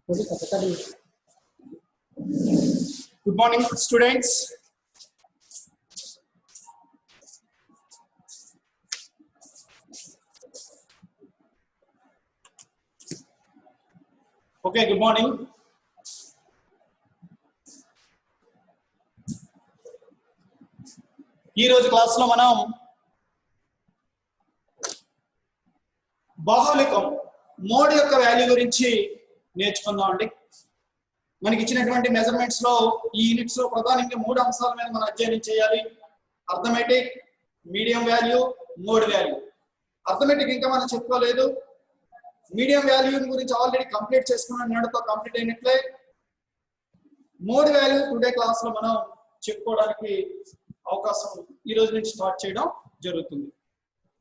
Good morning, students. Okay, good morning. ఈ రోజు class లో మనం బాహుళికం మోడ్ యొక్క వాల్యూ గురించి నేర్చుకుందాం అండి. మనకి ఇచ్చినటువంటి మెజర్మెంట్స్ లో ఈ యూనిట్స్ లో ప్రధానంగా మూడు అంశాల మీద మనం అధ్యయనం చేయాలి. Arithmetic, medium value, mode value. Arithmetic ఇంకా మనం చెప్పుకోలేదు. మీడియం వాల్యూ గురించి ఆల్రెడీ కంప్లీట్ చేసుకున్నాం, నేడుతో కంప్లీట్ అయినట్లే. మోడ్ వాల్యూ టుడే క్లాస్ లో మనం చెప్పుకోవడానికి అవకాశం ఈ రోజు నుంచి స్టార్ట్ చేయడం జరుగుతుంది.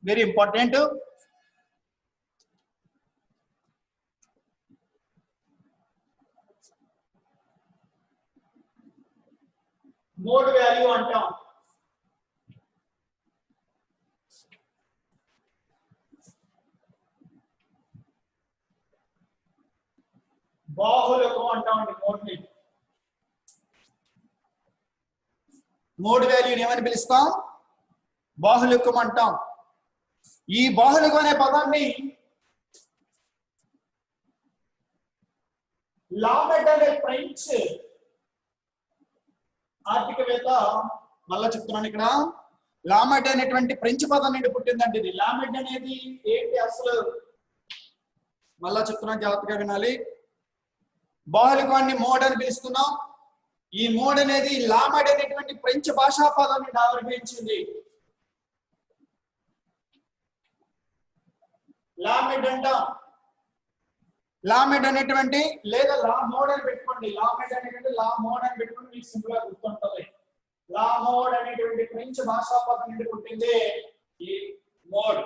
Very important. మోడ్ వాల్యూ అంటాం. బాహుళికం అంటామండి మోడ్ని. మోడ్ వాల్యూని ఏమని పిలుస్తాం? బాహుళికం అంటాం. ఈ బాహుళికం అనే పదాన్ని లామెట్ అనే ఫ్రెంచ్ ఆర్థికవేత్త, మళ్ళా చెప్తున్నాను ఇక్కడ, లామెట్ అనేటువంటి ఫ్రెంచ్ పదం నుండి పుట్టిందండి ఇది. లామెట్ అనేది ఏంటి అసలు? మళ్ళా చెప్తున్నాను, జాగ్రత్తగా వినాలి. బాహుళికాన్ని మోడ్ అని పిలుస్తున్నాం. ఈ మోడ్ అనేది లామెట్ అనేటువంటి ఫ్రెంచ్ భాషా పదాన్ని ఆవిర్భవించింది. లామెట్ అంటాం. లామెట్ అనేటువంటి, లేదా లా మోడ్ అని పెట్టుకోండి. లామెట్ అనేటువంటి లా మోడ్ అని పెట్టుకోండి, మీకు సింపుల్ గా గుర్తుంటది. లా మోడ్ అనేటువంటి ఫ్రెంచ్ భాషా పదం నుండి పుట్టింది ఈ మోడ్.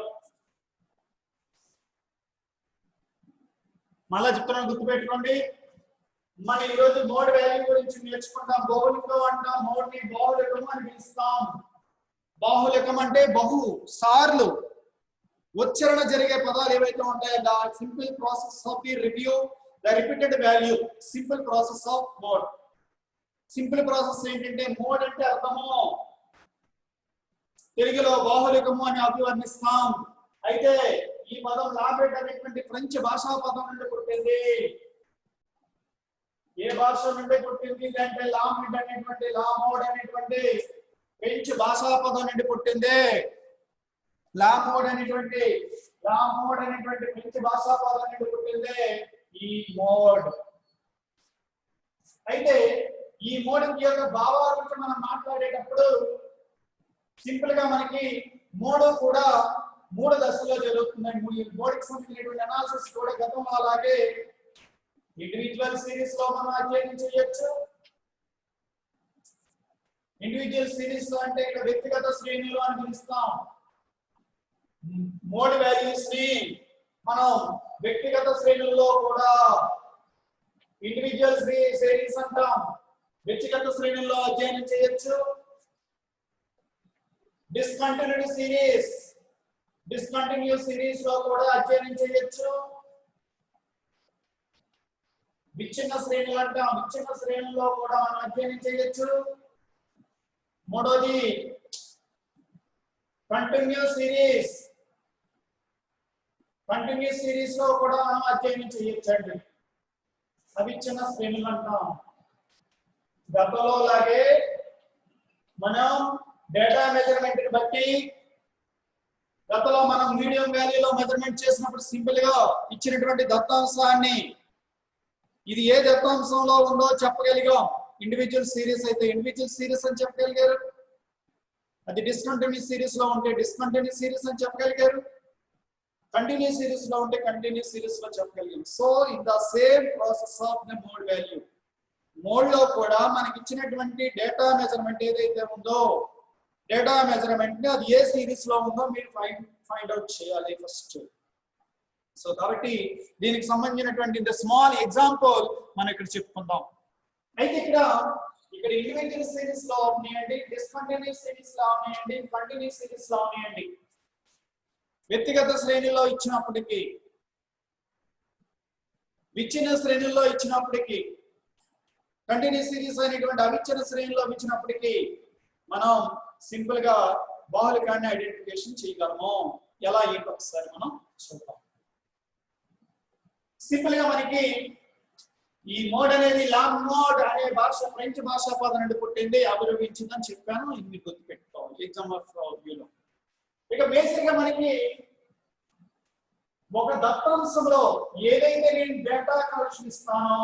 మళ్ళా చెప్తున్నాను, గుర్తుపెట్టుకోండి. మన ఈరోజు మోడ్ వాల్యూ గురించి నేర్చుకుంటాం. బాహుళికం అంటాం. మోడ్ ని బాహుళికం అని పిలుస్తాం. బాహుళికం అంటే బహు సార్లు ఉచ్చారణ జరిగే పదాలు ఏవైతే ఉంటాయో the simple process of the review the repeated value, simple process of mode. Simple process ఏంటంటే, మోడ్ అంటే అర్థము తెలుగులో బాహుళికము అని అభివర్ణిస్తాం. అయితే ఈ పదం లామెట్ అనేటువంటి ఫ్రెంచ్ భాషా పదం నుండి పుట్టింది. ఏ భాష నుండి పుట్టింది అంటే లామెట్ అనేటువంటి, లా మోడ్ అనేటువంటి ఫ్రెంచ్ భాషా పదం నుండి పుట్టింది. లా మోడ్ అనేటువంటి ఫ్రెంచ్ భాషా పదం నుండి పుట్టింది ఈ మోడ్. అయితే ఈ మోడ్ యొక్క భావాల గురించి మనం మాట్లాడేటప్పుడు సింపుల్ గా మనకి మోడ్ కూడా మూడు దశల్లో జరుగుతుందండి. ఈ మోడ్కి సంబంధించినటువంటి అనాలిసిస్ కూడా గతంలో అలాగే ఇండివిజువల్ సిరీస్ లో మనం అధ్యయనం చేయొచ్చు. ఇండివిజువల్ సిరీస్ లో అంటే ఇక్కడ వ్యక్తిగత శ్రేణులు అని పిలుస్తాం. మోడ్ వాల్యూస్ ని మనం వ్యక్తిగత శ్రేణుల్లో కూడా ఇండివిజువల్ సిరీస్ అంటాం. వ్యక్తిగత శ్రేణుల్లో అధ్యయనం చేయొచ్చు. డిస్కంటిన్యూ సిరీస్ లో కూడా అధ్యయనం చేయొచ్చు. విచ్ఛిన్న శ్రేణులు అంటాం. విచ్ఛిన్న శ్రేణుల్లో కూడా మనం అధ్యయనం చేయొచ్చు. మూడోది కంటిన్యూ సిరీస్ లో కూడా మనం అధ్యయనం చేయొచ్చండి. అవిచ్ఛిన్న శ్రేణులు అంటాం. గతంలో లాగే మనం డేటా మెజర్మెంట్ ని బట్టి, గతంలో మనం మీడియం వాల్యూలో మెజర్మెంట్ చేసినప్పుడు సింపుల్ గా ఇచ్చినటువంటి దత్తాంశాన్ని ఇది ఏ దత్తాంశంలో ఉందో చెప్పగలిగాం. ఇండివిజువల్ సిరీస్ అయితే ఇండివిజువల్ సిరీస్ అని చెప్పగలిగారు. అది డిస్కంటిన్యూస్ సిరీస్ లో ఉంటే డిస్కంటిన్యూస్ సిరీస్ అని చెప్పగలిగారు. కంటిన్యూస్ సిరీస్ లో ఉంటే కంటిన్యూస్ సిరీస్ లో చెప్పగలిగాం. So in the same process of the mode value, mode లో కూడా మనకి ఇచ్చినటువంటి డేటా మెజర్మెంట్ ఏదైతే ఉందో, డేటా మెజర్మెంట్ ని అది ఏ సిరీస్ లో ఉందో మీరు ఫైండ్ అవుట్ చేయాలి ఫస్ట్. సో కాబట్టి దీనికి సంబంధించినటువంటి స్మాల్ ఎగ్జాంపుల్ మనం ఇక్కడ చెప్పుకుందాం. అయితే ఇక్కడ ఇండివిజువల్ సిరీస్ లో ఉన్నాయండి, డిస్కంటిన్యూస్ సిరీస్ లో ఉన్నాయండి, కంటిన్యూస్ సిరీస్ లో ఉన్నాయండి. వ్యక్తిగత శ్రేణిలో ఇచ్చినప్పటికీ విచ్ఛిన్న శ్రేణుల్లో ఇచ్చినప్పటికీ, కంటిన్యూస్ సిరీస్ అనేటువంటి అవిచ్ఛిన్న శ్రేణిలో ఇచ్చినప్పటికీ మనం సింపుల్ గా బాహుళికాన్ని ఐడెంటిఫికేషన్ చేయగలము. ఎలా ఏంటో ఒకసారి మనం చూద్దాం. సింపుల్ గా మనకి ఈ మోడ్ అనేది లాంగ్ మోడ్ అనే భాష ఫ్రెంచ్ భాషా పదం నుండి పుట్టింది, అభివృద్ధించిందని చెప్పాను. ఇది గుర్తు పెట్టుకోవాలి ఎగ్జామ్ ఆఫ్ వ్యూలో. ఇక బేసిక్ గా మనకి ఒక దత్తాంశంలో ఏదైతే నేను డేటా కలెక్షన్ ఇస్తానో,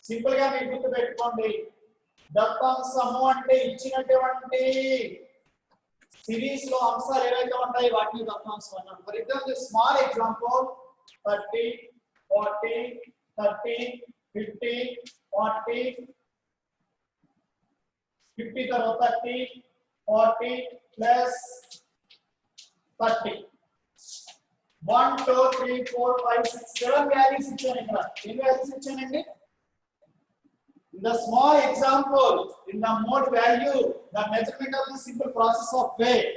సింపుల్ గా మీరు గుర్తు పెట్టుకోండి, దత్తాంశము అంటే ఇచ్చినటువంటి సిరీస్ లో అంశాలు ఏవైతే ఉంటాయి వాటిని దత్తాంశం అన్నాడు. ఫర్ ఎగ్జాంపుల్ స్మాల్ ఎగ్జాంపుల్ 30 40 30 50 40 50 తర్వాత 30 40 ప్లస్ 30 1 2 3 4 5 6 7 వాల్యూస్ ఇచ్చాను. ఇక్కడ ఎన్ని వాల్యూస్ ఇచ్చానండి? In the small example, in the mode value, the measurement of the simple process of weight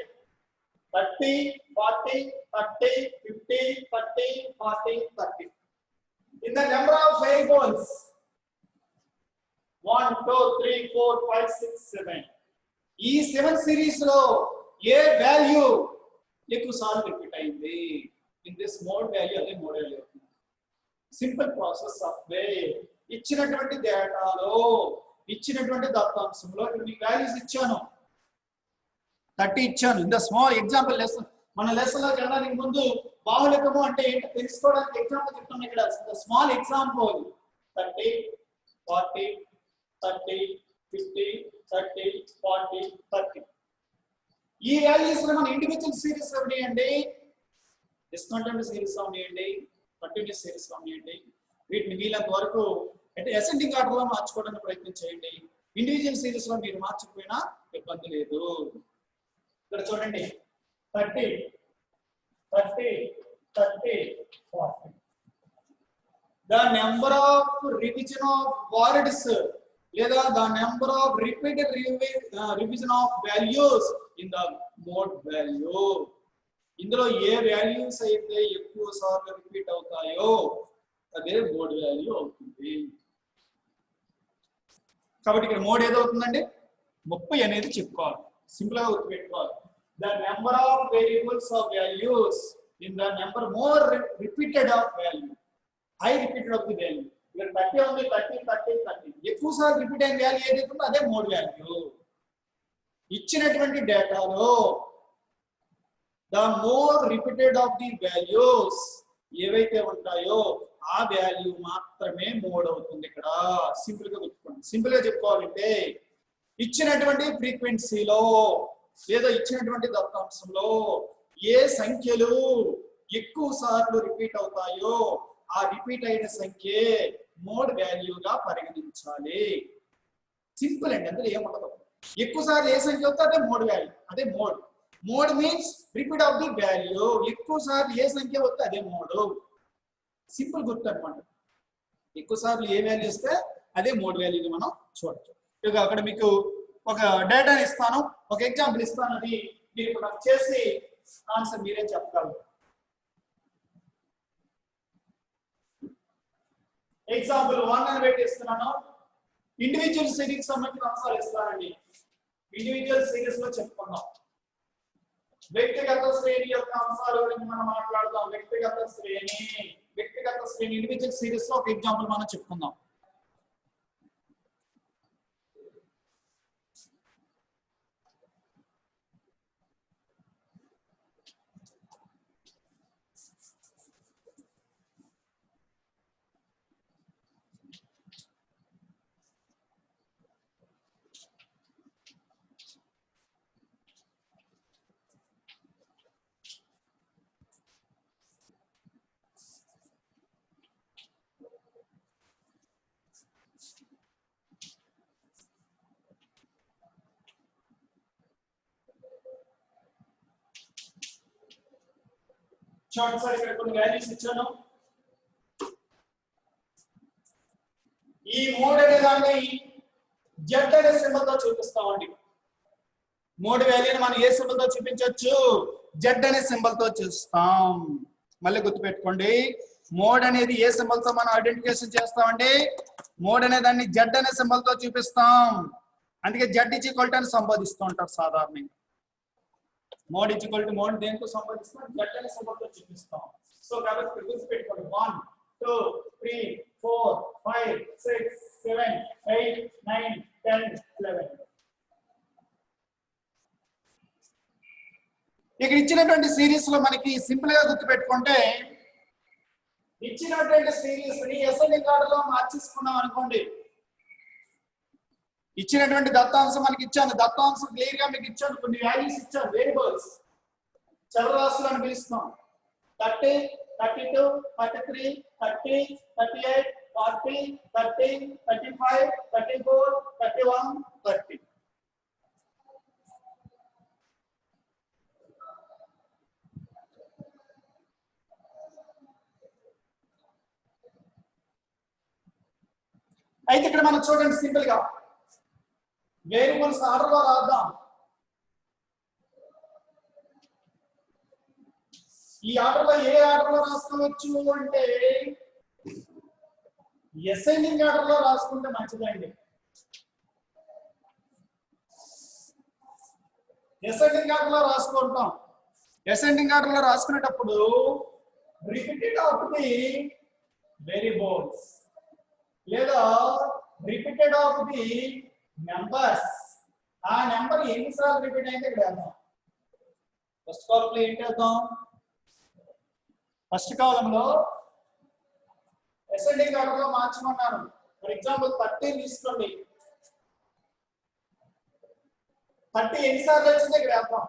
30 40 30 50 30 40 30. In the number of variables 1 2 3 4 5 6 7. ఈ 7 సిరీస్ లో ఏ వాల్యూ ఎక్కువ సార్లు రిపీట్ అయింది? ఇన్ దిస్ మోడ్ వాల్యూ అదే మోడ్ వాల్యూ అవుతుంది. Simple process of weight ఇచ్చినటువంటి డేటాలో ఇచ్చినటువంటి దత్తాంశంలో మీకు వాల్యూస్ ఇచ్చాను, 30 ఇచ్చాను. In the small example lesson, మన లెసన్ లో వెళ్ళడానికి ముందు బాహుళికము అంటే ఏంటో తెలుసుకోవడానికి ఎగ్జాంపుల్ చెప్తాను. ఇక్కడ స్మాల్ ఎగ్జాంపుల్ 30 40 30 50 30 40 30. ఈ వాల్యూస్ మనం ఇండివిజువల్ సిరీస్ ఉన్నాయండి, డిస్కంటిన్యూస్ సిరీస్ ఉన్నాయండి, కంటిన్యూస్ సిరీస్ ఉన్నాయండి. వీటిని వీలంత వరకు అంటే అసెండింగ్ ఆర్డర్ లో మార్చుకోవడానికి ప్రయత్నం చేయండి. ఇండివిజువల్ సిరీస్ లో మీరు మార్చకపోయినా ఇబ్బంది లేదు. ఇక్కడ చూడండి 30 30 30 40. The number of revision of words లేదా the number of repeated revision of values in the mode value. ఇందులో ఏ వాల్యూస్ అయితే ఎక్కువ సార్లు రిపీట్ అవుతాయో అదే మోడ్ వాల్యూ అవుతుంది. కాబట్టి ఇక్కడ మోడ్ ఏదవుతుందండి? 30 అనేది చెప్పుకోవాలి, సింపుల్ గా గుర్తుపెట్టుకోవాలి. The number of variables of values in the number more repeated of value, high repeated of the value. ఇక్కడ 30 ఉంది, 30 30 30 ఎక్కువ సార్లు రిపీట్ అయిన వాల్యూ ఏదైతే ఉందో అదే మోడ్ వాల్యూ. ఇచ్చినటువంటి డేటాలో the more repeated of the values ఏవైతే ఉంటాయో ఆ వాల్యూ మాత్రమే మోడ్ అవుతుంది. ఇక్కడ సింపుల్ గా గుర్తుకోండి. సింపుల్ గా చెప్పుకోవాలంటే ఇచ్చినటువంటి ఫ్రీక్వెన్సీలో లేదా ఇచ్చినటువంటి దత్తాంశంలో ఏ సంఖ్యలు ఎక్కువ సార్లు రిపీట్ అవుతాయో ఆ రిపీట్ అయిన సంఖ్యే మోడ్ వాల్యూగా పరిగణించాలి. సింపుల్ అండి, అందులో ఏముండదు. ఎక్కువ సార్లు ఏ సంఖ్య అవుతే అదే మోడ్ వాల్యూ, అదే mode. Mode means repeat of the value. ఎక్కువ సార్లు ఏ సంఖ్య వస్తే అదే మోడ్. సింపుల్ గుర్తు అనమాట. ఎక్కువ సార్లు ఏ వాల్యూ ఇస్తే అదే మోడ్ వాల్యూని మనం చూడొచ్చు. ఇక అక్కడ మీకు ఒక డేటాని ఇస్తాను, ఒక ఎగ్జాంపుల్ ఇస్తాను, అది మీరు ఇప్పుడు చేసి ఆన్సర్ మీరే చెప్పగలరు. ఎగ్జాంపుల్ 1 అని పెట్టి ఇస్తున్నాను. ఇండివిజువల్ సిరీస్ సంబంధించిన అంశాలు ఇస్తానండి. ఇండివిజువల్ సిరీస్ లో చెప్పుకుందాం. వ్యక్తిగత శ్రేణి యొక్క అంశాల గురించి మనం మాట్లాడదాం. వ్యక్తిగత శ్రేణి ఇండివిజువల్ సిరీస్ లో ఒక ఎగ్జాంపుల్ మనం చెప్పుకుందాం. చూడండి సార్, ఇక్కడ కొన్ని వాల్యూస్ ఇచ్చాను. ఈ మోడ్ అనే దాన్ని జెడ్ అనే సింబల్ తో చూపిస్తామండి. మోడ్ వాల్యూని మనం ఏ సింబల్ తో చూపించవచ్చు? జెడ్ అనే సింబల్ తో చూస్తాం. మళ్ళీ గుర్తుపెట్టుకోండి, మోడ్ అనేది ఏ సింబల్ తో మనం ఐడెంటిఫికేషన్ చేస్తామండి? మోడ్ అనే దాన్ని జెడ్ అనే సింబల్ తో చూపిస్తాం. అందుకే జెడ్ ఈజ్ ఈక్వల్ టు అని సంబోధిస్తూ ఉంటారు సాధారణంగా. Mode is equal to mode దేనితో సంబోధిస్తాం? జెడ్ అనే సింబల్ తో చూపిస్తాం. సో కాబట్టి గుర్తుపెట్టుకోండి. 1 2 3 4 5 6 7 8 9 10 11. ఇక్కడ ఇచ్చినటువంటి సిరీస్ లో మనకి సింపుల్ గా గుర్తుపెట్టుకుంటే, ఇచ్చినటువంటి సిరీస్ ని అసెండింగ్ ఆర్డర్ లో మార్చేసుకున్నాం అనుకోండి. ఇచ్చినటువంటి దత్తాంశం మనకి ఇచ్చాను, దత్తాంశం క్లియర్ గా మీకు ఇచ్చాను, కొన్ని వాల్యూస్ ఇచ్చాను, వేరియబుల్స్ చరరాశులు అని పిలుస్తాం. 30 32 33 30 38 40 30 35 34 31 30. అయితే ఇక్కడ మనం చూడండి సింపుల్ గా వేరియబుల్స్ ఆర్డర్ లో రాద్దాం. ఈ ఆర్డర్ లో ఏ ఆర్డర్ లో రాసుకోవచ్చు అంటే అసెండింగ్ ఆర్డర్ లో రాసుకుంటే మంచిదండి. అసెండింగ్ ఆర్డర్ లో రాసుకుంటాం. అసెండింగ్ ఆర్డర్ లో రాసుకునేటప్పుడు రిపీటెడ్ ఆఫ్ ది వేరియబుల్స్ లేదా రిపీటెడ్ ఆఫ్ ది నెంబర్స్, ఆ నెంబర్ ఎన్నిసార్లు రిపీట్ అయింది ఇక్కడ వేద్దాం. ఫస్ట్ కాలంలో ఏం చేద్దాం? ఫస్ట్ కాలంలో అసెండింగ్ ఆర్డర్ లో మార్చమన్నాను. ఫర్ ఎగ్జాంపుల్ 30 తీసుకోండి. 30 ఎన్నిసార్లు వచ్చింది ఇక్కడ వేద్దాం.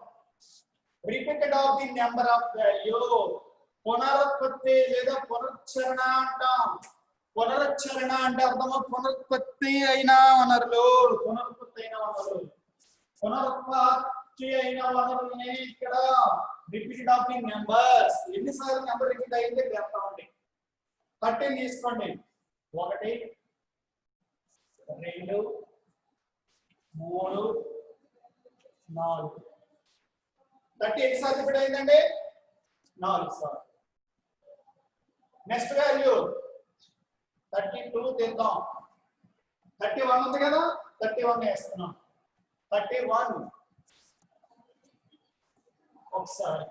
Repeated of the number of value, పునరుత్పత్తి లేదా పునరుచ్చరణ అంటాం. పునరుచ్చరణ అంటే అర్థము పునరుత్పత్తి అయిన వనరులు, పునరుత్పత్తి అయిన వనరులు, పునరుత్పత్తి అయిన వనరులని ఇక్కడ రిపీటెడ్ ఆఫ్ ది నెంబర్స్, ఎన్నిసార్లు నెంబర్ రిపీట్ అయింది చెప్తామండి. 30 తీసుకోండి. 1 2 3 4 30 ఎన్నిసార్లు రిపీట్ అయిందండి? 4 సార్లు. నెక్స్ట్ వాల్యూ 32 తీద్దాం. 31 ఉంది కదా, 31 వేస్తున్నాం. 31 ఒకసారి.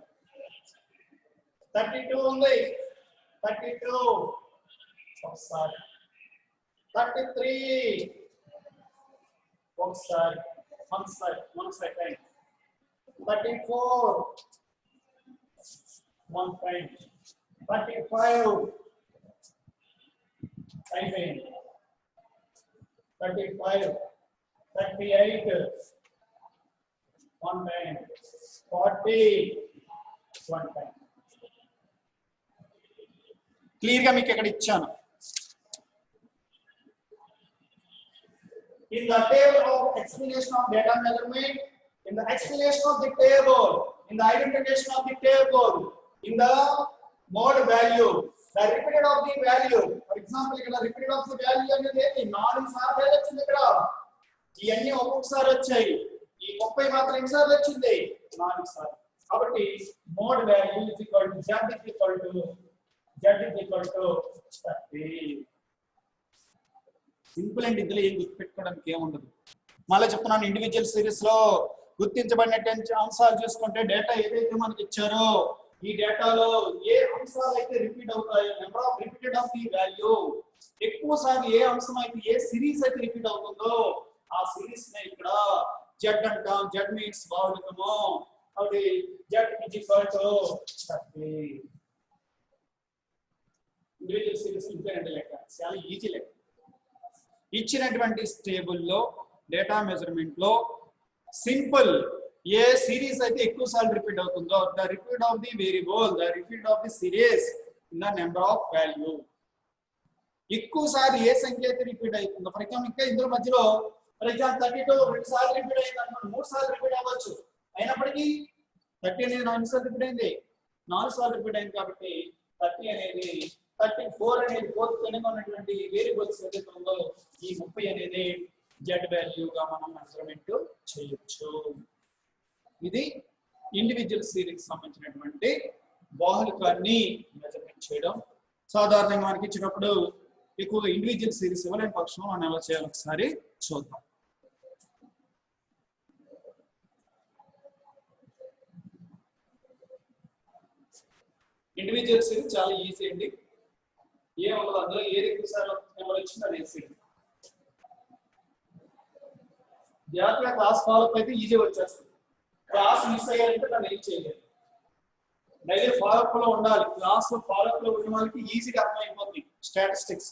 32 ఉంది, 32 ఒకసారి. 33 ఒకసారి, one second. 34 one time. 35 అయిపోయింది. 35 38 one time. 40 one time. Clear గా మీకు ఇక్కడ ఇచ్చాను. In the table of explanation of data measurement, in the explanation of the table, in the identification of the table, in the mode value, the repeated of the value. For example, ఇక్కడ repeated of the value అనేది 4 సార్లు వచ్చింది. ఇక్కడ ఇవన్నీ ఒక్కొక్కసారి వచ్చాయి. ఈ 30 మాత్రం ఎన్నిసార్లు వచ్చింది? 4 సార్లు. కాబట్టి mode value z = 30. Simple and ఇందులో ఏం గుర్తుపెట్టుకోవడానికి ఏముండదు. మళ్ళీ చెప్తున్నాను, ఇండివిజువల్ సిరీస్ లో గుర్తించబడినటువంటి అంశాలు చూసుకుంటే డేటా ఏదైతే మనకి ఇచ్చారో ఈ డేటాలో ఏ అంశాలు అయితే రిపీట్ అవుతాయో, number of repeated of the value, ఎక్కువ సార్లు ఏ అంశం అయితే ఏ సిరీస్ అయితే రిపీట్ అవుతుందో ఆ సిరీస్ నే ఇక్కడ జెడ్ అంటాం. జెడ్ మీన్స్ బాహుళికము. కాబట్టి జెడ్ = 30. ఇండివిజువల్ సిరీస్ ఇంతేనండి లెక్క, చాలా ఈజీ లెక్క. ఇచ్చినటువంటి టేబుల్లో డేటా మెజర్మెంట్ లో సింపుల్ ఏ సిరీస్ అయితే ఎక్కువ సార్లు రిపీట్ అవుతుందో the repeat of the variable, the repeat of the series in the number of value. ఎక్కువ సార్లు ఏ సంఖ్య అయితే రిపీట్ అవుతుందో, ఫర్ ఎగ్జాంపుల్ ఇంకా ఇందులో మధ్యలో ఫర్ ఎగ్జాంపుల్ 32 2 సార్లు రిపీట్ అయింది అనుకోండి, 3 సార్లు రిపీట్ అవ్వచ్చు. అయినప్పటికీ 30 అనేది 4 సార్లు రిపీట్ అయింది, 4 సార్లు రిపీట్ అయింది. కాబట్టి 30 అనేది 34 అనేది ఫోర్త్ గా ఉన్నటువంటి వేరియబుల్స్ ఏదైతే ఉందో ఈ 30 అనేది జెడ్ వాల్యూగా మనం మెజర్మెంట్ చేయొచ్చు. ఇది ఇండివిజువల్ సిరీస్ సంబంధించినటువంటి బాహుళికాన్ని మెజర్మెంట్ చేయడం సాధారణంగా మనకి ఇచ్చినప్పుడు ఎక్కువగా ఇండివిజువల్ సిరీస్ ఇవ్వలేని పక్షంలో మనం ఎలా చేయాలి ఒకసారి చూద్దాం. ఇండివిజువల్ సిరీస్ చాలా ఈజీ అండి. ఏముండదు అందులో ఏది ఎక్కువసార్లు నెంబర్ వచ్చింది అది వేసేయండి. జాగ్రత్తగా క్లాస్ ఫాలో అయితే ఈజీ వచ్చేస్తుంది. క్లాస్ మిస్ అయ్యారంటే దాన్ని ఏం చేయలేదు. డైలీ ఫాలోఅప్ లో ఉండాలి. క్లాస్ ఫాలోఅప్ లో ఉన్న వాళ్ళకి ఈజీగా అర్థమైపోతుంది స్టాటిస్టిక్స్.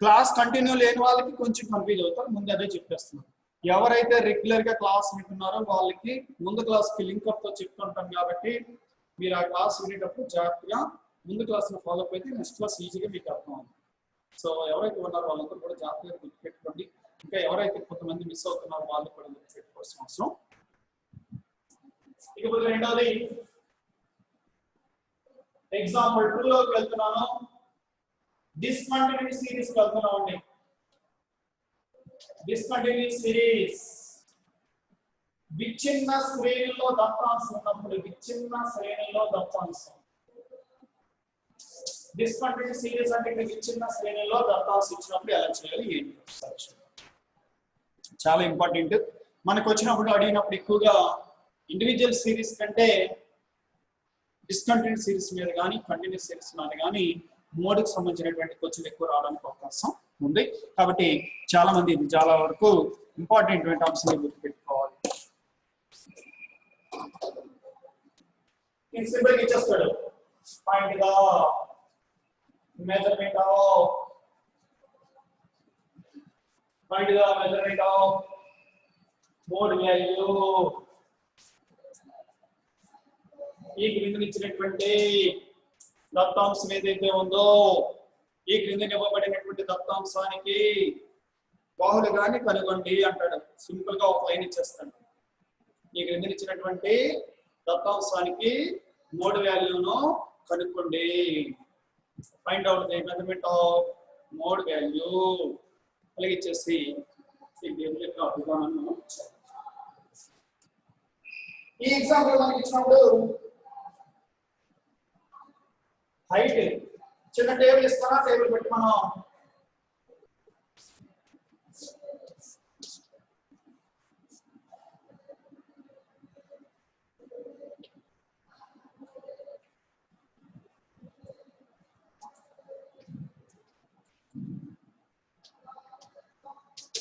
క్లాస్ కంటిన్యూ లేని వాళ్ళకి కొంచెం కన్ఫ్యూజ్ అవుతారు. ముందు అదే చెప్పేస్తున్నాను. ఎవరైతే రెగ్యులర్ గా క్లాస్ వింటున్నారో వాళ్ళకి ముందు క్లాస్ కి లింక్ అప్ తో చెప్తుంటాం కాబట్టి మీరు ఆ క్లాస్ వినేటప్పుడు జాగ్రత్తగా ముందు క్లాస్ లో ఫాలోఅప్ అయితే నెక్స్ట్ క్లాస్ ఈజీగా మీకు అర్థం అవుతుంది. సో ఎవరైతే ఉన్నారో వాళ్ళందరూ కూడా జాగ్రత్తగా గుర్తుపెట్టుకోండి. ఇంకా ఎవరైతే కొంతమంది మిస్ అవుతున్నారో వాళ్ళు కూడా గుర్తుపెట్టుకోవాల్సిన అవసరం. ఇకపోతే రెండవది ఎగ్జాంపుల్ 2 లోకి వెళ్తున్నాను. డిస్కంటిన్యూస్ సిరీస్ వెళ్తున్నామండి. డిస్కంటిన్యూస్ సిరీస్ విచ్ఛిన్న శ్రేణిలో దత్తాంశం ఉన్నప్పుడు విచ్ఛిన్న శ్రేణిలో దత్తాంశం. డిస్కంటిన్యూస్ సిరీస్ అంటే విచ్ఛిన్న శ్రేణిలో దత్తాంశం ఇచ్చినప్పుడు ఎలా చేయాలి ఏంటి చాలా ఇంపార్టెంట్. మనకు వచ్చినప్పుడు అడిగినప్పుడు ఎక్కువగా ఇండివిజువల్ సిరీస్ కంటే డిస్కంటిన్యూస్ సిరీస్ మీద కానీ కంటిన్యూస్ సిరీస్ మీద కానీ మోడ్కి సంబంధించినటువంటి క్వశ్చన్ ఎక్కువ రావడానికి అవకాశం ఉంది. కాబట్టి చాలా మంది ఇది చాలా వరకు ఇంపార్టెంట్ అంశాలు గుర్తుపెట్టుకోవాలి. సింపుల్ ఇచ్చేస్తాడు. Find the measurement of mode value. ఈ క్రింద ఇచ్చినటువంటి దత్తాంశం ఏదైతే ఉందో ఈ క్రింద ఇవ్వబడినటువంటి దత్తాంశానికి బాహుళగాన్ని కనుగొండి అంటాడు. సింపుల్ గా ఒక లైన్ ఇచ్చేస్తాడు. ఈ క్రింద ఇచ్చినటువంటి దత్తాంశానికి మోడ్ వాల్యూను కనుక్కోండి. Find out the measurement of mode value అలాగే ఇచ్చేసి ఈ ఎగ్జాంపుల్ మనకి ఇచ్చినప్పుడు హైట్ చిన్న టేబుల్ ఇస్తారా, టేబుల్ పెట్టి మనం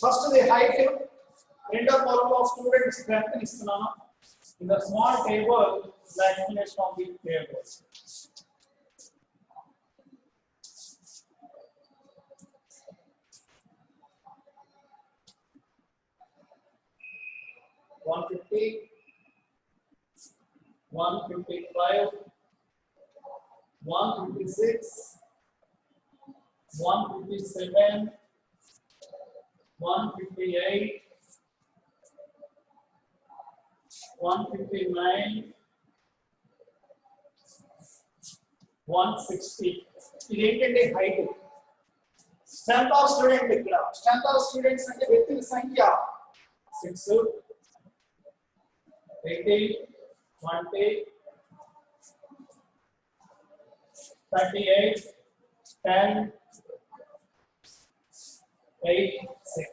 ఫస్ట్ ది హైట్, రెండో కాలమ్ లో స్టూడెంట్ స్ట్రెంగ్త్ ఇస్తున్నాను. In the small table the explanation of the table. One 155, 156, 157, 158, 159, 160. ఇది ఏంటంటే హైట్. స్ట్రెంత్ ఆఫ్ స్టూడెంట్ ఇక్కడ స్ట్రెంత్ ఆఫ్ స్టూడెంట్స్ అంటే వ్యక్తుల సంఖ్య 6, 80, 20, 38, 10, 8, 6.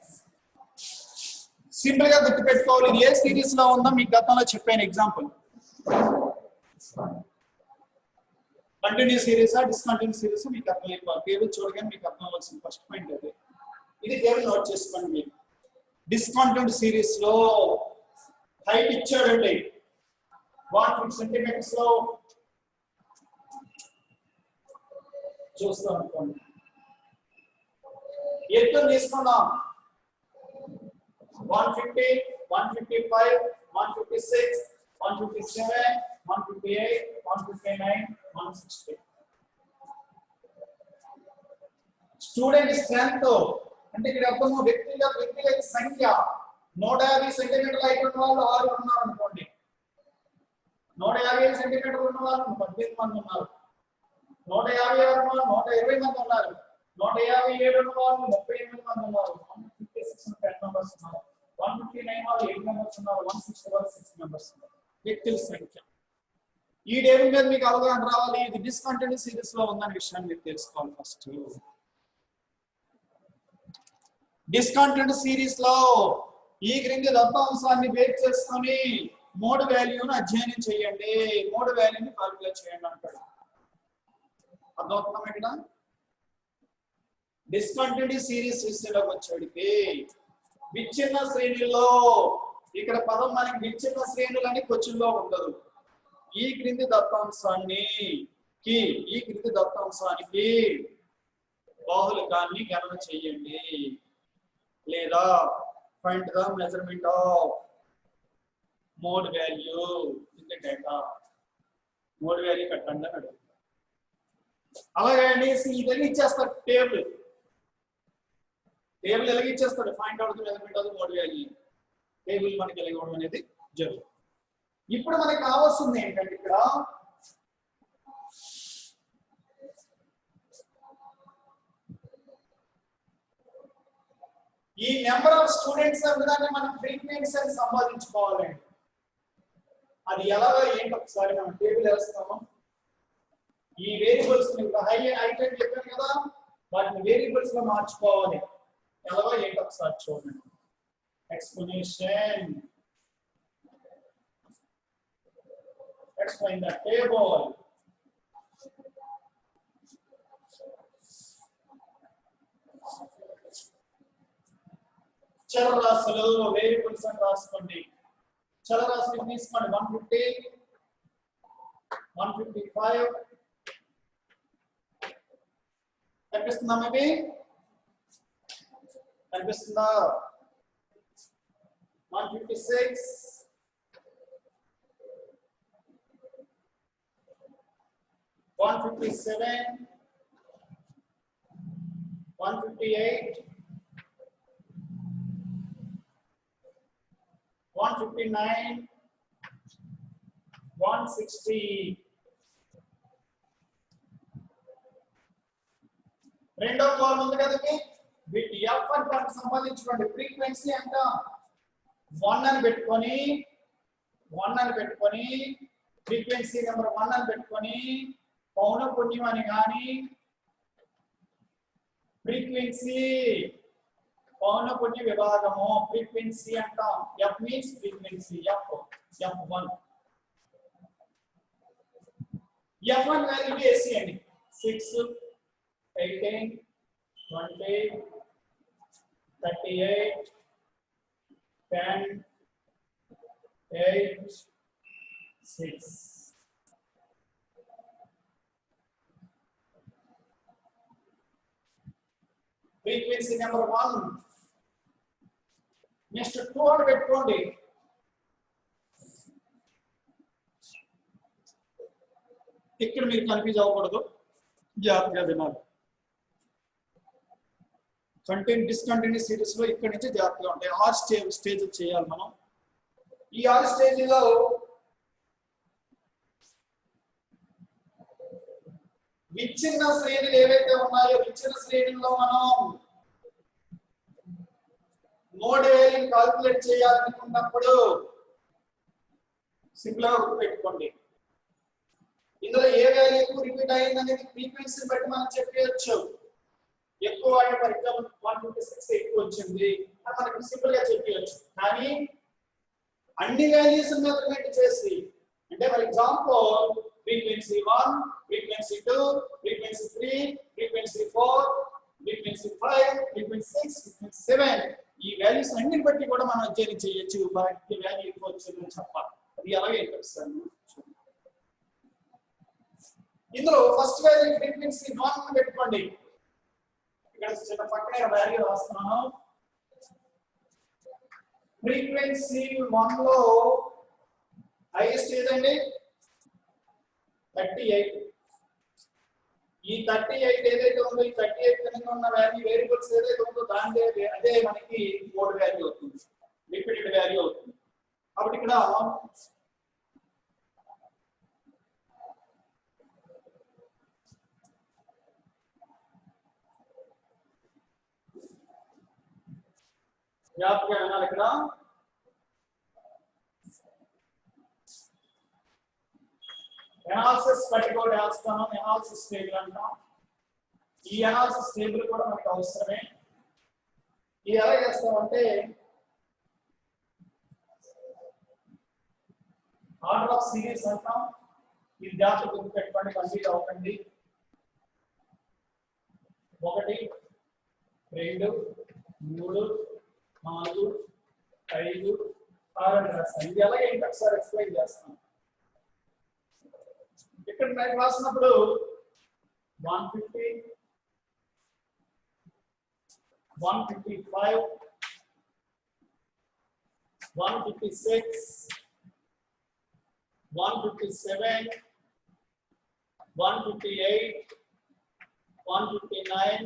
సింపుల్ గా గుర్తుపెట్టుకోవాలి. ఇది ఏ సిరీస్ లో ఉందో మీకు గతంలో చెప్పాను ఎగ్జాంపుల్. కంటిన్యూస్ సిరీసా డిస్కంటిన్యూస్ సిరీస్ మీకు అర్థం అయిపోవాలి. టేబుల్ చూడగానే మీకు అర్థం అవ్వాల్సిన ఫస్ట్ పాయింట్ అది. ఇది టేబుల్ నోట్ చేసుకోండి. మీరు డిస్కంటిన్యూస్ సిరీస్ లో హైట్ ఇచ్చాడండి 1 సెంటీమీటర్స్ లో చూస్తాం అనుకోండి. ఎత్తు తీసుకున్నాం 150, 155, 156, 157, 158, 159, 160. స్టూడెంట్ స్ట్రెంత్ అంటే ఇక్కడ అర్థం వ్యక్తుల సంఖ్య 150 సెంటీమీటర్ల హైట్ ఉన్న వాళ్ళు 6 ఉన్నారు అనుకోండి. 155 సెంటీమీటర్లు ఉన్న వాళ్ళు 18 మంది ఉన్నారు. 156 ఉన్న వాళ్ళు 120 మంది ఉన్నారు. 157 ఉన్న వాళ్ళు 38 మంది ఉన్నారు. 156 10 మెంబర్స్ ఉన్నారు. 159 వాళ్ళు 8 మెంబర్స్ ఉన్నారు. 160 వాళ్ళు 6 మెంబర్స్ ఉన్నారు. వ్యక్తుల సంఖ్య. ఈ టేబుల్ మీద మీకు అవగాహన రావాలి, ఇది డిస్కంటిన్యూ సిరీస్ లో ఉందనే విషయాన్ని మీరు తెలుసుకోవాలి. ఫస్ట్ డిస్కంటిన్యూ సిరీస్ లో ఈ క్రింది దత్తాంశాన్ని బేస్ చేసుకొని 3 వాల్యూను అధ్యయనం చేయండి, 3 వాల్యూని కాల్కులేట్ చేయండి అంటాడు. అర్థమవుతుందా ఇక్కడ? డిస్కంటిన్యూ సిరీస్ విషయంలోకి వచ్చేటికి విచ్ఛిన్న శ్రేణుల్లో ఇక్కడ పదం మనకి విచ్ఛిన్న శ్రేణులు అని క్వశ్చన్ లో ఉండదు. ఈ క్రింది దత్తాంశానికి బాహుళకాన్ని గణన చేయండి లేదా find the measurement of mode value in the data. Mode value కట్టండి అని అడుగుతారు. అలాగే అనేసి ఇది ఇచ్చేస్తాడు టేబుల్ ఎలాగిచ్చేస్తాడు, find out the measurement of the mode value. Table మనకి ఎలా ఇవ్వడం అనేది జరుగుతుంది. ఇప్పుడు మనకి కావాల్సింది ఏంటంటే ఇక్కడ ఈ నెంబర్ ఆఫ్ స్టూడెంట్స్ అన్నదాన్ని మనం ఫ్రీక్వెన్సీని సంపాదించుకోవాలండి. అది ఎలాగో ఏంటి ఒకసారి మనం టేబుల్ వేస్తాము. ఈ వేరియబుల్స్ హై ఐటెం చెప్పాను కదా, వాటిని వేరియబుల్స్ లో మార్చుకోవాలి. ఎలాగో ఏంటి ఒకసారి చూడండి. Explanation explain the table. చలరాశులు వేరియబుల్స్ అని రాసుకోండి. చలరాశులు తీసుకోండి. 150 155 కనిపిస్తుందా? మేబీ కనిపిస్తుందా? 156 157 158 159 160. రెండో కాలం ఉంది కదండి, వీటి ఎఫ్ అంటే సంబంధించుకోండి. ఫ్రీక్వెన్సీ అంట 1 అని పెట్టుకొని ఫ్రీక్వెన్సీ నెంబర్ 1 అని పెట్టుకొని పౌనఃపున్యం అని కానీ ఫ్రీక్వెన్సీ పౌనఃపున్య విభాగము ఫ్రీక్వెన్సీ అంటాం. F means frequency. F1 value వేసి అండి 6 18 20 38 10 8 6. Frequency number 1. నెక్స్ట్ 2 అని పెట్టుకోండి. ఇక్కడ మీరు కన్ఫ్యూజ్ అవ్వకూడదు, జాగ్రత్తగా వినాలి. కంటెంట్ డిస్కంటిన్యూ సిరీస్ లో ఇక్కడ నుంచి జాగ్రత్తగా ఉంటాయి. 6 స్టేజ్ చేయాలి మనం. ఈ 6 స్టేజ్లో విచ్ఛిన్న శ్రేణులు ఏవైతే ఉన్నాయో విచ్ఛిన్న శ్రేణుల్లో మనం మోడ్ వాల్యూని కాల్కులేట్ చేయాలనుకున్నప్పుడు సింపుల్ గా పెట్టుకోండి. ఇందులో ఏ వాల్యూ రిపీట్ అయింది అనేది ఫ్రీక్వెన్సీ బట్టి మనం చెప్పవచ్చు. ఎక్కువ వాడే ఫర్ ఎగ్జాంపుల్ 156 ఎక్కువ వచ్చింది అని మనకి సింపుల్ గా చెప్పవచ్చు. కానీ అన్ని వాల్యూస్ మెజర్మెంట్ చేసి అంటే for example frequency 1, frequency 2, frequency 3, frequency 4, frequency 5, frequency 6, frequency 7 ఈ వాల్యూస్ అన్నిటి బట్టి కూడా మనం అధ్యయనం చేయొచ్చు. వాటి వాల్యూ ఎక్కువ వచ్చిందని చెప్పాలి. అది అలాగే తెలుస్తాను. ఇందులో ఫస్ట్ వాల్యూ ఫ్రీక్వెన్సీ 1 పెట్టుకోండి. ఇక్కడ చిన్న పక్కనే వాల్యూ రాస్తున్నాను. ఫ్రీక్వెన్సీ 1 లో హైయెస్ట్ ఏదండి 38. ఈ 38 ఏదైతే ఉందో ఈ 38 కనుక ఉన్న వాల్యూ వేరియబుల్స్ ఏదైతే ఉందో దాని అదే మనకి మోడ్ వాల్యూ అవుతుంది, రిపీటెడ్ వాల్యూ అవుతుంది. కాబట్టి ఇక్కడ జాగ్రత్తగా వినాలి. ఇక్కడ ఎనాలిసిస్ పట్టికోడ్ వేస్తాను, ఎనాలిసిస్ టేబుల్ అంటాం. ఈ ఎనాలిసిస్ టేబుల్ కూడా మనకు అవసరమే. ఇది ఎలా చేస్తామంటే ఆర్డర్ ఆఫ్ సిరీస్ అంటాం. ఇది జాగ్రత్త గుర్తుపెట్టుకోండి, కన్ఫ్యూజ్ అవ్వకండి. 1 2 3 4 5 6 అని రాస్తాను. ఇది ఎలాగే ఇంకా ఒకసారి ఎక్స్ప్లెయిన్ చేస్తాను. ఇక్కడ నేను రాసినప్పుడు 150 155 156 157 158 159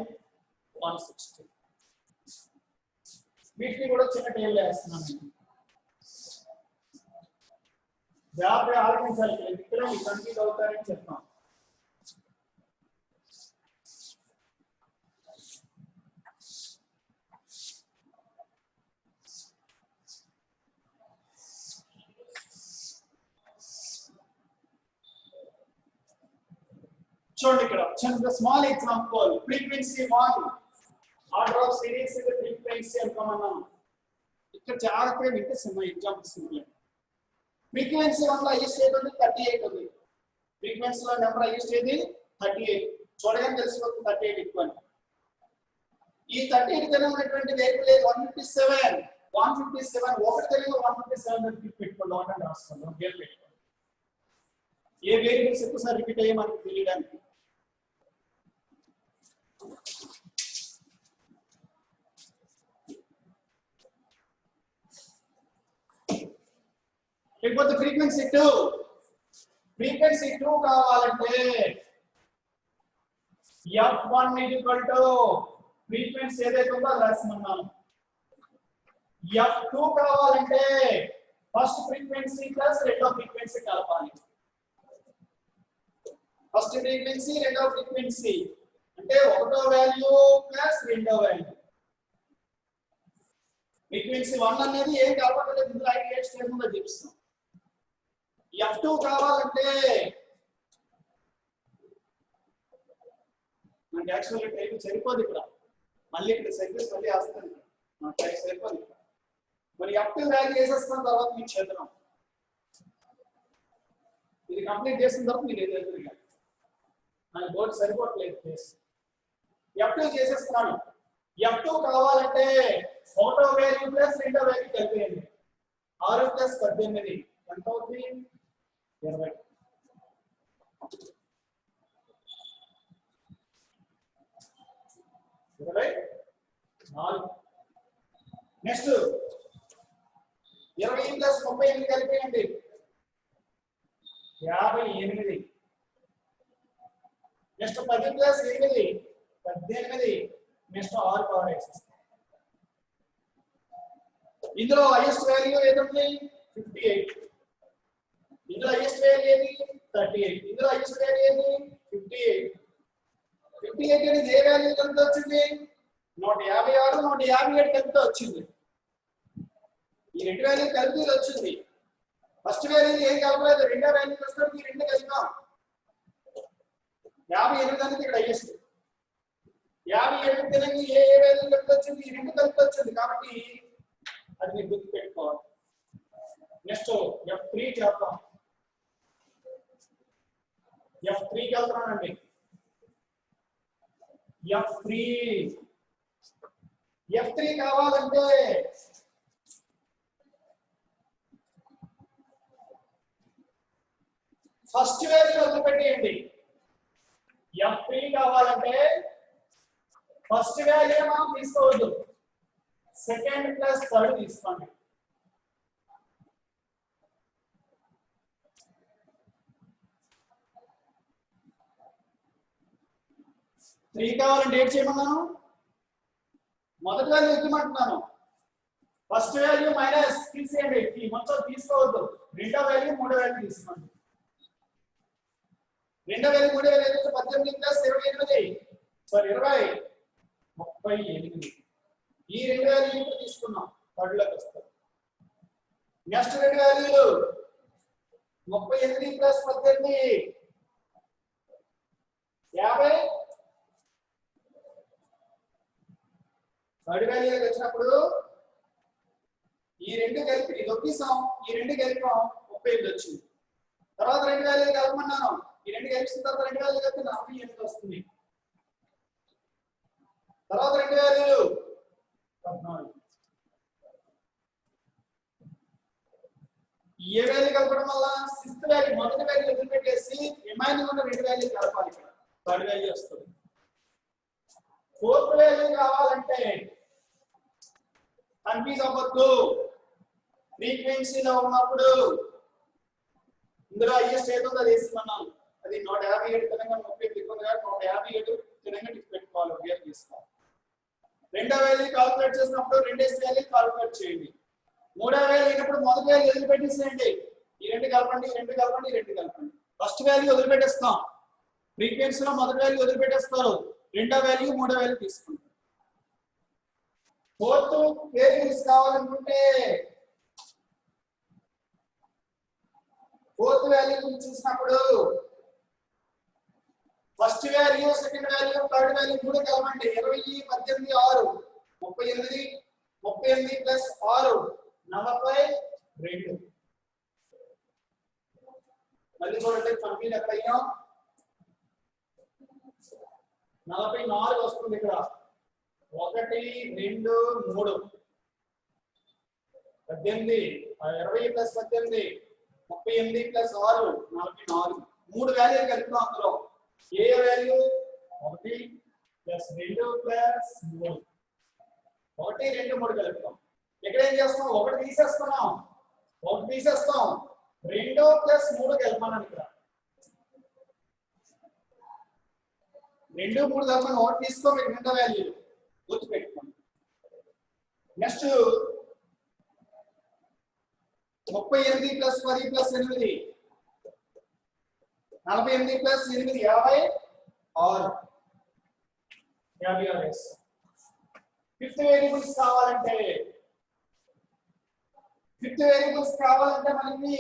160 వీటిని కూడా చిన్న టేబుల్ వేస్తున్నాను. జాగ్రత్తగా ఆలోచించాలి. ఇక్కడ మీ కన్ఫ్యూజ్ అవుతారని చెప్తాం. చూడండి ఇక్కడ చిన్న small example. Frequency 1 order of series ఇది ఫ్రీక్వెన్సీ అనుకోమన్నాం. ఇక్కడ జాగ్రత్తగా వింటే చిన్న ఎగ్జాంపుల్స్ ఉన్నాయి. ఫ్రీక్వెన్సీ 1 లో హైయెస్ట్ ఏది ఉంది? 38 ఉంది. ఫ్రీక్వెన్సీలో నెంబర్ హైయెస్ట్ ఏది? 38. చూడగానే తెలిసిపోతుంది 38 ఎక్కువ అని. ఈ 38 కన్నా ఉన్నటువంటి వేరియబుల్ ఏది? 157. 157 ఒకటి తెలియదు 157 అని పెట్టుకోండి. ఒకటి రాసుకోండి, గేర్ పెట్టుకోండి. ఏ వేరియబుల్స్ ఎక్కువసారి రిపీట్ అయ్యే మనకు తెలియడానికి. లేకపోతే ఫ్రీక్వెన్సీ 2. ఫ్రీక్వెన్సీ 2 కావాలంటే f1 ఫ్రీక్వెన్సీ ఏదైతే ఉందో అది రాసిమన్నాను. f2 కావాలంటే ఫస్ట్ ఫ్రీక్వెన్సీ ప్లస్ రెండో ఫ్రీక్వెన్సీ కలపాలి. ఫస్ట్ ఫ్రీక్వెన్సీ రెండో ఫ్రీక్వెన్సీ అంటే ఒకటో వాల్యూ ప్లస్ రెండో వాల్యూ. ఫ్రీక్వెన్సీ 1 అనేది ఏం కలపట్లేదు, ఇందులో ఐడియా స్టేజ్ ఉందో చూపిస్తాం. f2 కావాలంటే మనకి యాక్చువల్గా టైం సరిపోదు. ఇక్కడ మళ్ళీ ఇక్కడ సర్వీస్ మళ్ళీ వస్తుంది. మన టైం సరిపోదు. మరి f2 వాల్యూ వేసేసుకున్న తర్వాత మీకు చేద్దాం. ఇది కంప్లీట్ చేసిన తర్వాత మీరు ఏది ఎదురుగా మన బోర్డు సరిపోవట్లేదు ప్లేస్. f2 చేసేస్తున్నాను. f2 కావాలంటే ఒకటో వాల్యూ ప్లస్ రెండో వాల్యూ కలిపేయండి. 6 ప్లస్ 18 ఎంత అవుతుంది? 20. Next 20 plus 38 కలిపేయండి. 58. Next 10 plus 8 18. Next 6 power X. ఇందులో హైయెస్ట్ వాల్యూ ఏదండి? 58. ఇందులో హైయెస్ట్ వాల్యూ ఏది? 38. ఇందులో హైయెస్ట్ వాల్యూ ఏది? 58. 58 అనేది ఏ వాల్యూ ఎంత వచ్చింది? 156 157 కలిపితే వచ్చింది. ఈ రెండు వాల్యూ కలిపి వచ్చింది. ఫస్ట్ వాల్యూ ఏం కలపలేదు, రెండో వాల్యూ వస్తే ఈ రెండు కలిపాం. 58 అనేది ఇక్కడ హైయెస్ట్. 57 అనేది ఏ వాల్యూ కలిపి వచ్చింది? ఈ రెండు కలిపి వచ్చింది. కాబట్టి అది మీరు గుర్తు పెట్టుకోవాలి. నెక్స్ట్ f3 చేద్దాం. f3 కి వెళ్తున్నానండి. f3 కావాలంటే ఫస్ట్ వాల్యూ వదిలిపెట్టేయండి. f3 కావాలంటే ఫస్ట్ వాల్యూ మనం తీసుకోవద్దు, సెకండ్ ప్లస్ థర్డ్ తీసుకోండి. త్రీ కావాలంటే ఏం చేయమన్నాను? మొదటి వాల్యూ ఎక్కమంటున్నాను. ఫస్ట్ వాల్యూ మైనస్ తీసేయండి, మొత్తం తీసుకోవద్దు. రెండో వాల్యూ మూడో వాల్యూ తీసుకోండి. రెండో వాల్యూ మూడో వాల్యూ 18 ప్లస్ 28 సారీ 20 38. ఈ రెండు వాల్యూ తీసుకున్నాం, థర్డ్ లోకి వస్తాం. నెక్స్ట్ రెండు వాల్యూలు 38 ప్లస్ 18 50 థర్డ్ వాల్యూకి వచ్చినప్పుడు ఈ రెండు కలిపి ఇది ఒకేసాం ఈ రెండు కలిపాం 38 వచ్చింది. తర్వాత రెండు వాల్యూలు కలపమన్నాను ఈ రెండు కలిసిన తర్వాత రెండు వాల్యూలు కలిపితే 48 వస్తుంది. తర్వాత రెండు వాల్యూలు 14 ఏ వాల్యూ కలపడం వల్ల సిక్స్త్ వాల్యూ మొదటి వాల్యూ వదిలిపెట్టేసి రిమైనింగ్ ఉన్న రెండు వాల్యూ కలపాలి. ఇక్కడ థర్డ్ వాల్యూ వస్తుంది. ఫోర్త్ వాల్యూ కావాలంటే కన్ఫ్యూజ్ అవ్వద్దు. ఫ్రీక్వెన్సీలో ఉన్నప్పుడు ఇందులో హైయెస్ట్ ఏదో అది వేసుకున్నాం అది 157 తెలంగాణ 30 157 తెలంగాణ పెట్టుకోవాలి వేరు తీసుకోవాలి. రెండో వాల్యూ కాల్కులేట్ చేసినప్పుడు రెండేసి వాల్యూ కాల్కులేట్ చేయండి. మూడో వాల్యూ అయినప్పుడు మొదటి వాల్యూ వదిలిపెట్టేసేయండి. ఈ రెండు కలపండి ఈ రెండు కలపండి ఈ రెండు కలపండి. ఫస్ట్ వాల్యూ వదిలిపెట్టేస్తాం. ఫ్రీక్వెన్సీలో మొదటి వాల్యూ వదిలిపెట్టేస్తారు. రెండో వాల్యూ మూడో వాల్యూ తీసుకుంటాం. ఫోర్త్ వేరియబుల్స్ కావాలనుకుంటే ఫోర్త్ వాల్యూ చూసినప్పుడు first value second value third value మూడు కలపండి. 20 18 6 38 38 ప్లస్ 6 42. మళ్ళీ చూడండి కంప్లీట్ ఎక్కడ అయ్యాం 44 వస్తుంది. ఇక్కడ 1 2 3 18 20 ప్లస్ 18 38 ప్లస్ 6 44 మూడు వాల్యూ కలుపుతాం. అందులో ఏ వాల్యూ 1 ప్లస్ 2 ప్లస్ 3 1 2 3 కలుపుతాం. ఇక్కడ ఏం చేస్తాం 1 తీసేస్తున్నాం 2 ప్లస్ 3 కలపమన్నాను. ఇక్కడ 2 3 కలపమని 1 తీసుకోండి రెండో వాల్యూ గుర్తు పెట్టుకోండి. Next 38 plus 10 plus 8 48 plus 8 56. Fifth variables కావాలంటే మనకి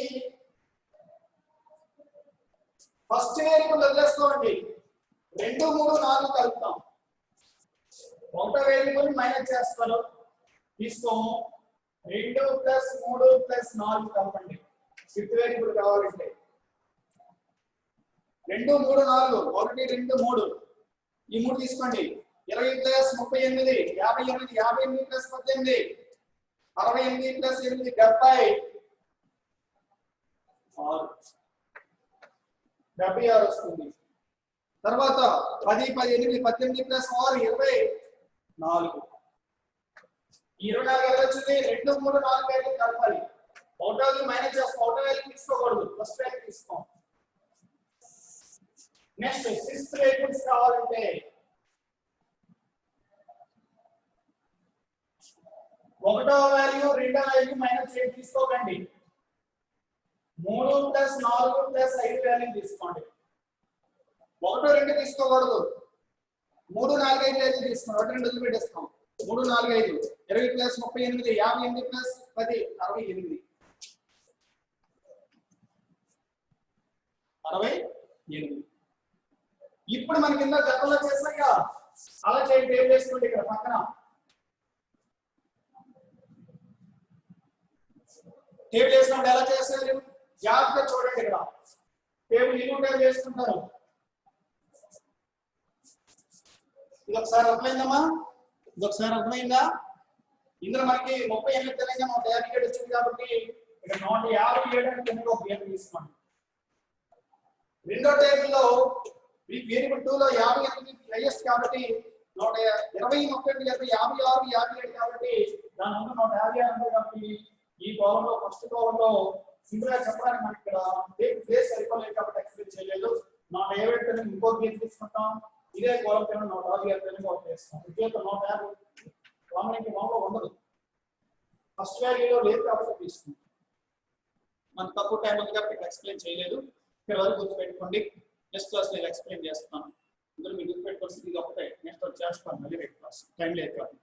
ఫస్ట్ వేరియబుల్ వదిలేస్తామండి. 2 3 4 కలుపుతాం. ఒకటో వేరియబుల్ మైనస్ చేస్తారు తీసుకోము. 2 ప్లస్ 3 ప్లస్ 4 కలపండి. ఫిఫ్త్ వేరియబుల్ కావాలంటే 2 3 4 1 2 3 ఈ 3 తీసుకోండి. 20 ప్లస్ 38 58 58 ప్లస్ 18 68 ప్లస్ 8 76 వస్తుంది. తర్వాత 10 18 18 ప్లస్ 6 24. 24 ఎలా వచ్చింది 2 3 4 వాల్యూ కలపాలి. ఒకటో వాల్యూ మైనస్ చేస్తాం. ఒకటో వాల్యూ తీసుకోకూడదు ఫస్ట్ వాల్యూ తీసుకోం. నెక్స్ట్ సిక్స్త్ వేరియబుల్స్ కావాలంటే ఒకటో వాల్యూ రెండో వాల్యూ మైనస్ 8 తీసుకోకండి. 3 ప్లస్ 4 ప్లస్ 5 వాల్యూ తీసుకోండి. ఒకటో రెండు తీసుకోకూడదు. 3 4 5 వాల్యూ తీసుకోండి. ఒకటి రెండు వదిలిపెట్టేస్తాం. 3 4 5 20 ప్లస్ 38 58 ప్లస్ 10 68. ఇప్పుడు మనకి కింద జతలో చేసాక అలా చేయండి. టేబుల్ వేసుకోండి ఇక్కడ పక్కన. టేబుల్ వేసినప్పుడు ఎలా చేస్తారు జాగ్రత్తగా చూడండి. ఇక్కడ టేబుల్ ఇన్ను టేబుల్ వేసుకుంటారు. ఇది ఒకసారి అర్థమైందమ్మా? ఇది ఒకసారి అర్థమైందా? ఇందులో మనకి 38 తెలంగాణ 157 వచ్చింది కాబట్టి ఇక్కడ 157 అని కింద ఒక గీత తీసుకోండి. రెండో టేబుల్లో వేరియబుల్ 2 లో 58 హైయెస్ట్ కాబట్టి 120 31 56 57 కాబట్టి దాని ముందు 156 ఉంది కాబట్టి ఈ కాలంలో ఫస్ట్ కాలంలో సింపుల్ గా చెప్పడానికి మనకి ఇక్కడ ప్లేస్ సరిపోలేదు కాబట్టి ఎక్స్ప్లెయిన్ చేయలేదు. 157 ఇంకో గీత తీసుకుంటాం. ఇదే కాలం కింద 157 ఒక చేస్తాం. గీత 150 కామన్కి మామూలుగా ఉండదు. ఫస్ట్ వాల్యూలో లేదు కాబట్టి తీసుకుంటాం. మనకు తక్కువ టైం ఉంది కాబట్టి ఎక్స్ప్లెయిన్ చేయలేదు. ఇక్కడ వరకు గుర్తుపెట్టుకోండి. నెక్స్ట్ క్లాస్ నేను ఎక్స్ప్లెయిన్ చేస్తాను. ఇందులో మీరు గుర్తుపెట్టుకోవాల్సింది ఇది ఒకటే. నెక్స్ట్ వచ్చి చేస్తాను మళ్ళీ రేపు క్లాస్ టైం లేదు కాబట్టి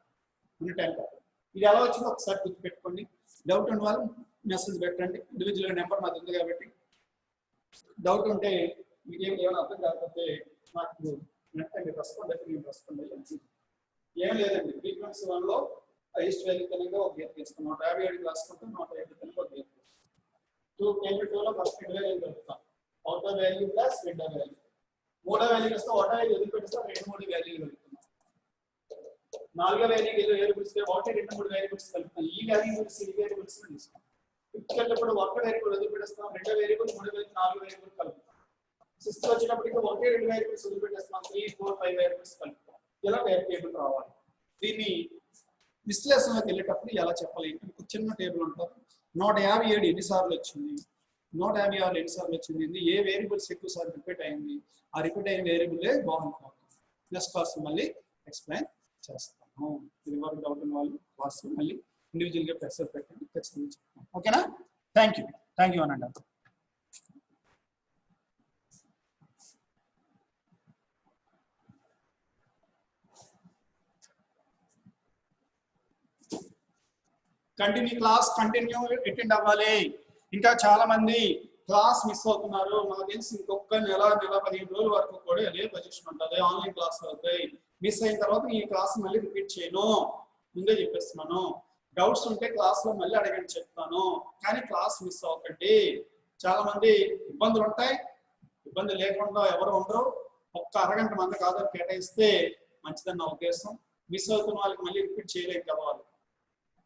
ఉన్న టైం కాదు. ఇది ఎలా వచ్చిందో ఒకసారి గుర్తుపెట్టుకోండి. డౌట్ ఉన్న వాళ్ళు మెసేజ్ పెట్టండి. ఇండివిజువల్ నెంబర్ మాది ఉంది కాబట్టి డౌట్ ఉంటే మీకు ఏమైనా అర్థం కాకపోతే నాకు వెంటనే రెస్పాండ్ అయితే నేను రెస్పాండ్ అయ్యాను. ఏం లేదండి, ఫ్రీక్వెన్సీ 1లో హైయెస్ట్ వాల్యూ కనుక ఒక గీత తీసుకున్నాం. 157 రాసుకుంటే 105 కనుక ఒక గీత. 2 ఫస్ట్ రెండో వాల్యూ కలుపుతాం. అవుటో వాల్యూ ప్లస్ రెండో వాల్యూ. మూడో వాల్యూకి వస్తే ఒకటో వాల్యూ వదిలిపెట్టేస్తే 2 3 వాల్యూలు కలుపుతున్నాం. నాలుగో వాల్యూకి ఏదో వేరియబుల్స్ 1 2 3 వేరియబుల్స్ కలుపుతాం. ఈ వేరియబుల్స్ ఈ వేరియబుల్స్ తీసుకుంటాం. ఫిఫ్త్లో ఒక వేరియబుల్ వదిలిపెట్టేస్తాం, రెండో వేరియబుల్, మూడో వేరియబుల్, నాలుగో వేరియబుల్ కలుపుతాం. సిక్స్త్ వచ్చేటప్పటికి 1 2 వేరియబుల్స్ వదిలిపెట్టేస్తాం, 3 4 5 వేరియబుల్స్ కలుపుతాం. ఇలా టేబుల్ రావాలి. దీన్ని విశ్లేషణలోకి వెళ్ళేటప్పుడు ఎలా చెప్పాలి? ఒక చిన్న టేబుల్ ఉంటుంది. 157 ఎన్నిసార్లు వచ్చింది, 156 ఎన్నిసార్లు వచ్చింది, ఏ వేరియబుల్స్ ఎక్కువ సార్లు రిపీట్ అయింది, ఆ రిపీట్ అయిన వేరియబుల్లే బాగుంటుంది. నెక్స్ట్ క్లాస్ మళ్ళీ ఎక్స్ప్లెయిన్ చేస్తాను. ఇది వరకు డౌట్ ఉన్న వాళ్ళు క్లాస్ మళ్ళీ ఇండివిజువల్గా ప్రెషర్ పెట్టండి, ఖచ్చితంగా చెప్తాను. ఓకేనా? థ్యాంక్ యూ అనండి. క్లాస్ కంటిన్యూ అటెండ్ అవ్వాలి. ఇంకా చాలా మంది క్లాస్ మిస్ అవుతున్నారు. నాకు తెలిసి ఇంకొక నెల 15 రోజుల వరకు కూడా అదే పొజిషన్ ఉంటుంది. ఆన్లైన్ క్లాస్ అవుతాయి. మిస్ అయిన తర్వాత ఈ క్లాస్ మళ్ళీ రిపీట్ చేయను, ముందే చెప్పేస్తున్నాను. డౌట్స్ ఉంటే క్లాస్లో మళ్ళీ అడగండి, చెప్తాను. కానీ క్లాస్ మిస్ అవ్వకండి. చాలా మంది ఇబ్బందులు ఉంటాయి, ఇబ్బంది లేకుండా ఎవరు ఉండరు. ఒక్క అరగంట మందికి ఆధార్ కేటాయిస్తే మంచిదని నా ఉద్దేశం. మిస్ అవుతున్న వాళ్ళకి మళ్ళీ రిపీట్ చేయలేక కావాలి.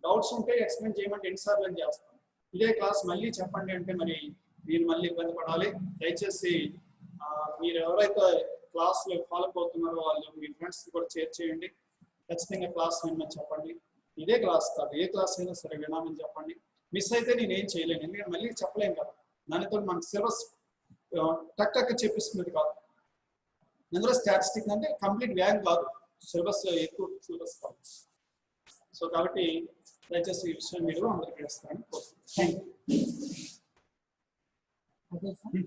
డౌట్స్ ఉంటే ఎక్స్ప్లెయిన్ చేయమంటే ఎన్నిసార్లు అని చేస్తాను. ఇదే క్లాస్ మళ్ళీ చెప్పండి అంటే మరి మీరు మళ్ళీ ఇబ్బంది పడాలి. దయచేసి మీరు ఎవరైతే క్లాస్లో ఫాలో అవుతున్నారో వాళ్ళు మీ ఫ్రెండ్స్కి కూడా షేర్ చేయండి. ఖచ్చితంగా క్లాస్ వినమని చెప్పండి. ఇదే క్లాస్ కాదు, ఏ క్లాస్ అయినా సరే వినామని చెప్పండి. మిస్ అయితే నేను ఏం చేయలేను, ఎందుకంటే మళ్ళీ చెప్పలేం కదా. దానితో మనకు సిలబస్ టక్ చెప్పిస్తున్నది కాదు. అందులో స్టాటిస్టిక్ అంటే కంప్లీట్ వ్యాన్ కాదు, సిలబస్ ఎక్కువ సిలబస్ కాదు. సో కాబట్టి దయచేసి ఈ విషయం మీరు అందరికీ ఇస్తారని కోరుతున్నాను. Thank you.